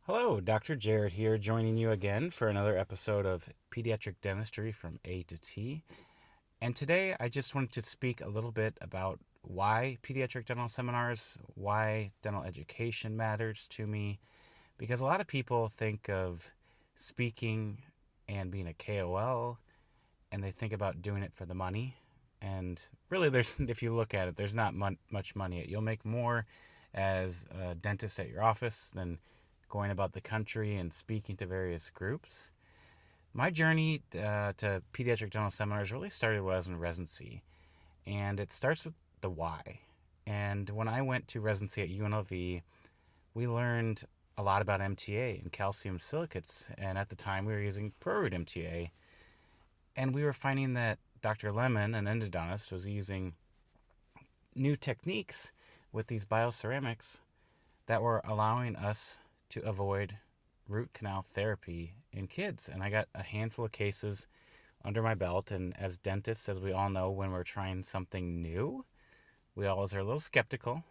Hello, Dr. Jared here, joining you again for another episode of Pediatric Dentistry from A to T. And today I just wanted to speak a little bit about why pediatric dental seminars, why dental education matters to me, because a lot of people think of speaking and being a KOL, and they think about doing it for the money. And really, if you look at it, there's not much money. You'll make more as a dentist at your office than going about the country and speaking to various groups. My journey to pediatric dental seminars really started when I was in residency, and it starts with the why. And when I went to residency at UNLV, we learned a lot about MTA and calcium silicates, and at the time we were using ProRoot MTA, and we were finding that Dr. Lemon, an endodontist, was using new techniques with these bioceramics that were allowing us to avoid root canal therapy in kids. And I got a handful of cases under my belt. And as dentists, as we all know, when we're trying something new, we always are a little skeptical.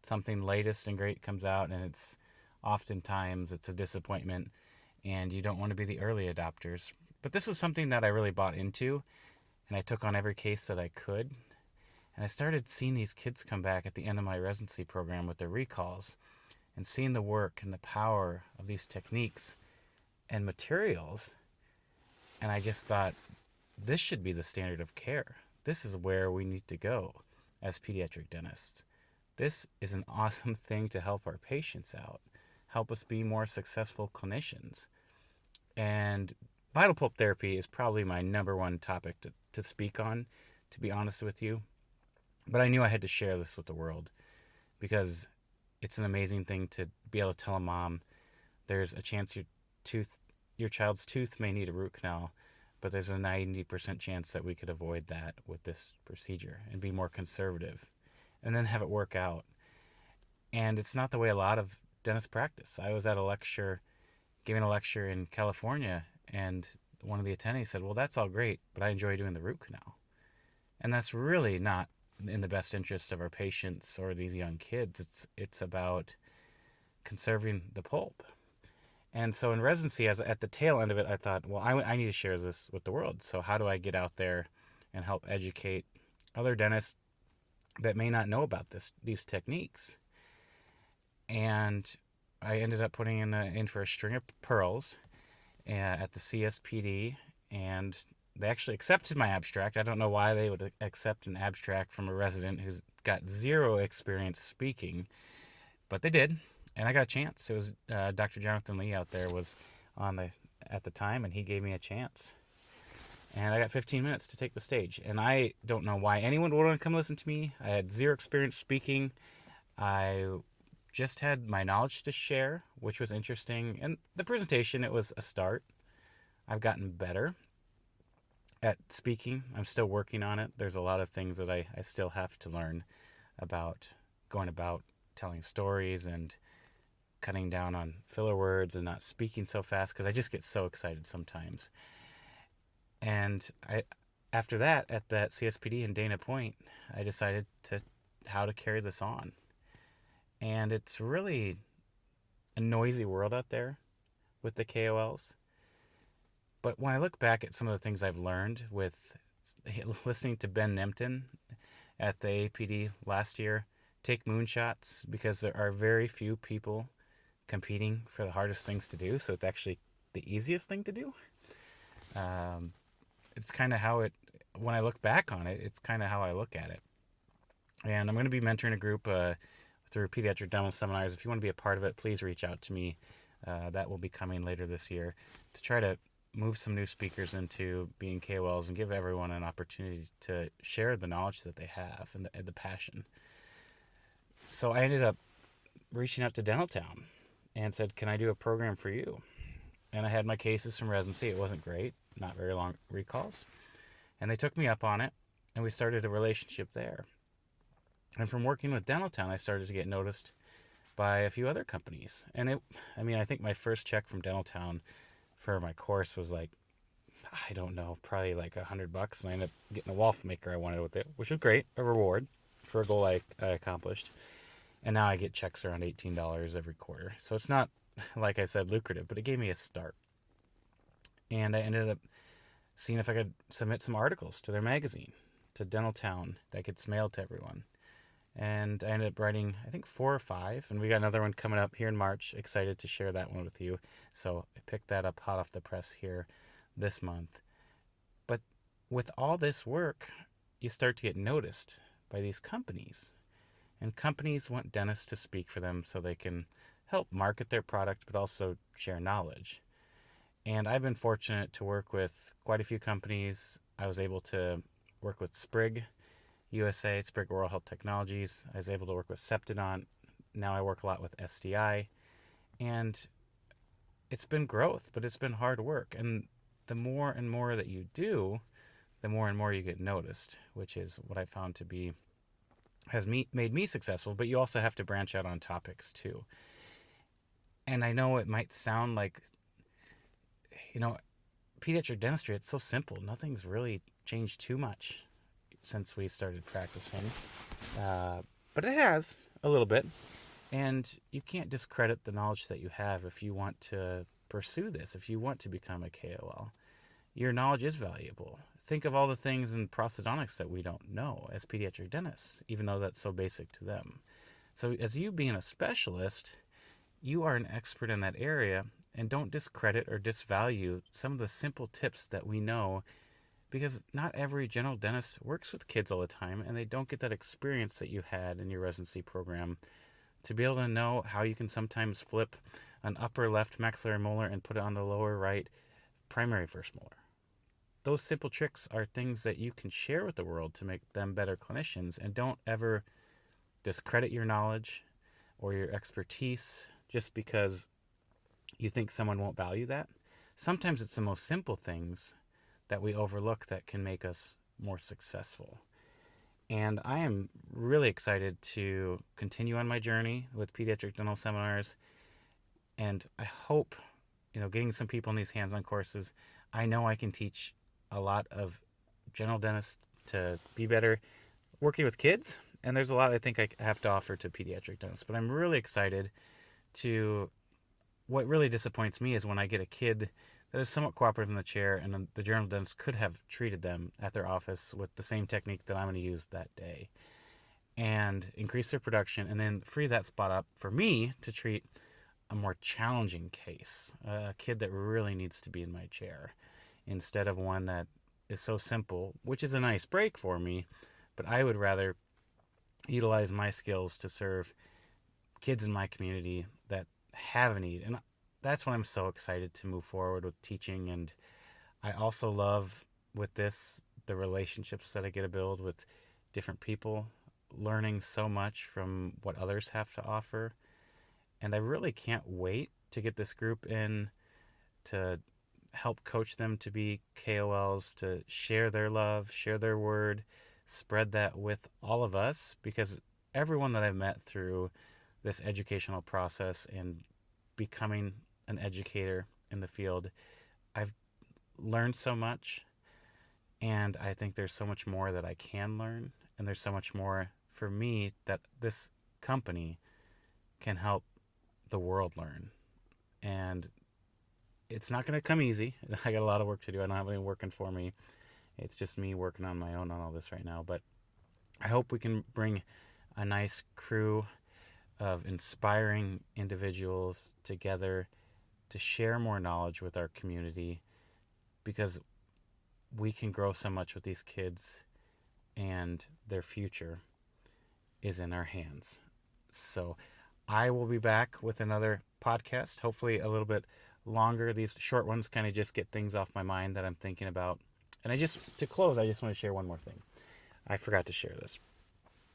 Something latest and great comes out, and oftentimes it's a disappointment, and you don't want to be the early adopters. But this was something that I really bought into, and I took on every case that I could. And I started seeing these kids come back at the end of my residency program with their recalls, and seeing the work and the power of these techniques and materials. And I just thought, this should be the standard of care. This is where we need to go as pediatric dentists. This is an awesome thing to help our patients out, help us be more successful clinicians. And vital pulp therapy is probably my number one topic to speak on, to be honest with you. But I knew I had to share this with the world because it's an amazing thing to be able to tell a mom there's a chance your child's tooth may need a root canal, but there's a 90% chance that we could avoid that with this procedure and be more conservative and then have it work out. And it's not the way a lot of dentists practice. I was at giving a lecture in California, and one of the attendees said, well, that's all great, but I enjoy doing the root canal. And that's really not in the best interest of our patients or these young kids. It's about conserving the pulp. And so in residency, as at the tail end of it, I thought, well, I need to share this with the world. So how do I get out there and help educate other dentists that may not know about these techniques? And I ended up putting in for a string of pearls at the CSPD, and they actually accepted my abstract. I don't know why they would accept an abstract from a resident who's got zero experience speaking, but they did, and I got a chance. It was Dr. Jonathan Lee out there was at the time, and he gave me a chance. And I got 15 minutes to take the stage. And I don't know why anyone would want to come listen to me. I had zero experience speaking. I just had my knowledge to share, which was interesting. And the presentation, it was a start. I've gotten better at speaking. I'm still working on it. There's a lot of things that I still have to learn about going about telling stories and cutting down on filler words and not speaking so fast because I just get so excited sometimes. And after that, at that CSPD in Dana Point, I decided how to carry this on. And it's really a noisy world out there with the KOLs. But when I look back at some of the things I've learned with listening to Ben Nemton at the APD last year, take moonshots, because there are very few people competing for the hardest things to do. So it's actually the easiest thing to do. It's kind of when I look back on it, it's kind of how I look at it. And I'm going to be mentoring a group through Pediatric Dental Seminars. If you want to be a part of it, please reach out to me. That will be coming later this year to try to move some new speakers into being KOLs and give everyone an opportunity to share the knowledge that they have and the passion. So I ended up reaching out to Dentaltown and said, can I do a program for you? And I had my cases from residency. It wasn't great, not very long recalls. And they took me up on it, and we started a relationship there. And from working with Dentaltown, I started to get noticed by a few other companies. And I think my first check from Dentaltown for my course was like, I don't know, probably like $100. And I ended up getting a waffle maker I wanted with it, which was great, a reward for a goal I accomplished. And now I get checks around $18 every quarter. So it's not like I said, lucrative, but it gave me a start. And I ended up seeing if I could submit some articles to their magazine, to Dental Town, that gets mailed to everyone. And I ended up writing, I think, 4 or 5, and we got another one coming up here in March. Excited to share that one with you. So I picked that up hot off the press here this month. But with all this work, you start to get noticed by these companies. And companies want dentists to speak for them so they can help market their product, but also share knowledge. And I've been fortunate to work with quite a few companies. I was able to work with Sprig USA, Sprig Oral Health Technologies. I was able to work with Septidont. Now I work a lot with SDI. And it's been growth, but it's been hard work. And the more and more that you do, the more and more you get noticed, which is what I found to be made me successful. But you also have to branch out on topics too. And I know it might sound like, you know, pediatric dentistry, it's so simple. Nothing's really changed too much since we started practicing. But it has a little bit. And you can't discredit the knowledge that you have if you want to pursue this, if you want to become a KOL. Your knowledge is valuable. Think of all the things in prosthodontics that we don't know as pediatric dentists, even though that's so basic to them. So as you being a specialist, you are an expert in that area, and don't discredit or disvalue some of the simple tips that we know, because not every general dentist works with kids all the time, and they don't get that experience that you had in your residency program to be able to know how you can sometimes flip an upper left maxillary molar and put it on the lower right primary first molar. Those simple tricks are things that you can share with the world to make them better clinicians, and don't ever discredit your knowledge or your expertise just because you think someone won't value that. Sometimes it's the most simple things that we overlook that can make us more successful. And I am really excited to continue on my journey with pediatric dental seminars. And I hope, getting some people in these hands-on courses, I know I can teach a lot of general dentists to be better working with kids. And there's a lot I think I have to offer to pediatric dentists. But I'm really excited to... What really disappoints me is when I get a kid that is somewhat cooperative in the chair, and the general dentist could have treated them at their office with the same technique that I'm going to use that day, and increase their production, and then free that spot up for me to treat a more challenging case, a kid that really needs to be in my chair, instead of one that is so simple, which is a nice break for me, but I would rather utilize my skills to serve kids in my community that have a need. And that's why I'm so excited to move forward with teaching. And I also love with this the relationships that I get to build with different people, learning so much from what others have to offer. And I really can't wait to get this group in, to help coach them to be KOLs, to share their love, share their word, spread that with all of us, because everyone that I've met through this educational process and becoming an educator in the field, I've learned so much, and I think there's so much more that I can learn, and there's so much more for me that this company can help the world learn. And it's not going to come easy. I got a lot of work to do. I don't have anyone working for me. It's just me working on my own on all this right now. But I hope we can bring a nice crew of inspiring individuals together to share more knowledge with our community, because we can grow so much with these kids, and their future is in our hands. So I will be back with another podcast, hopefully a little bit longer. These short ones kind of just get things off my mind that I'm thinking about. And to close, I just want to share one more thing. I forgot to share this.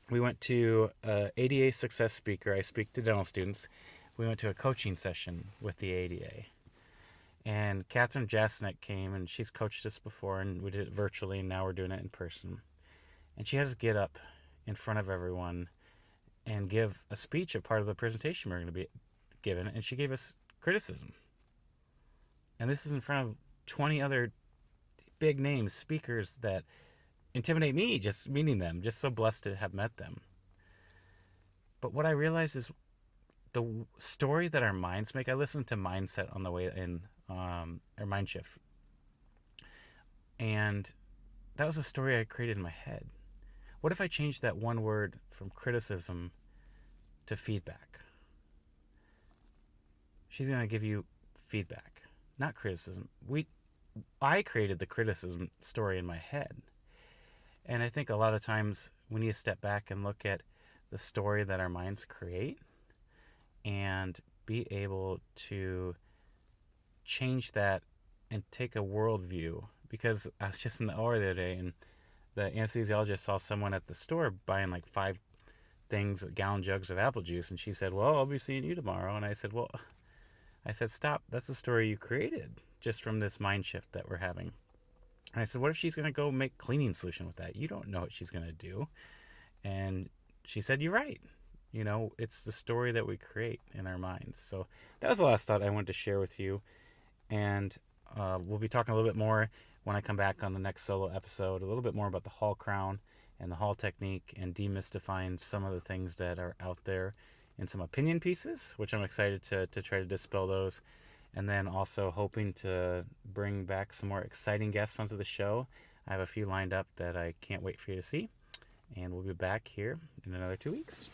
We went to ADA Success Speaker. I speak to dental students. We went to a coaching session with the ADA. And Catherine Jasnek came, and she's coached us before, and we did it virtually, and now we're doing it in person. And she had us get up in front of everyone and give a speech, a part of the presentation we're going to be given, and she gave us criticism. And this is in front of 20 other big names, speakers that intimidate me just meeting them, just so blessed to have met them. But what I realized is story that our minds make. I listened to Mindset on the way in, or Mind Shift, and that was a story I created in my head. What if I changed that one word from criticism to feedback? She's going to give you feedback, not criticism. I created the criticism story in my head. And I think a lot of times we need to step back and look at the story that our minds create and be able to change that and take a worldview. Because I was just in the OR the other day, and the anesthesiologist saw someone at the store buying like 5 gallon jugs of apple juice, and she said, "Well, I'll be seeing you tomorrow." And I said, "Well," I said, "Stop. That's the story you created just from this mind shift that we're having." And I said, "What if she's going to go make cleaning solution with that? You don't know what she's going to do." And she said, "You're right. It's the story that we create in our minds." So that was the last thought I wanted to share with you. And we'll be talking a little bit more when I come back on the next solo episode, a little bit more about the Hall crown and the Hall technique, and demystifying some of the things that are out there in some opinion pieces, which I'm excited to try to dispel those. And then also hoping to bring back some more exciting guests onto the show. I have a few lined up that I can't wait for you to see. And we'll be back here in another 2 weeks.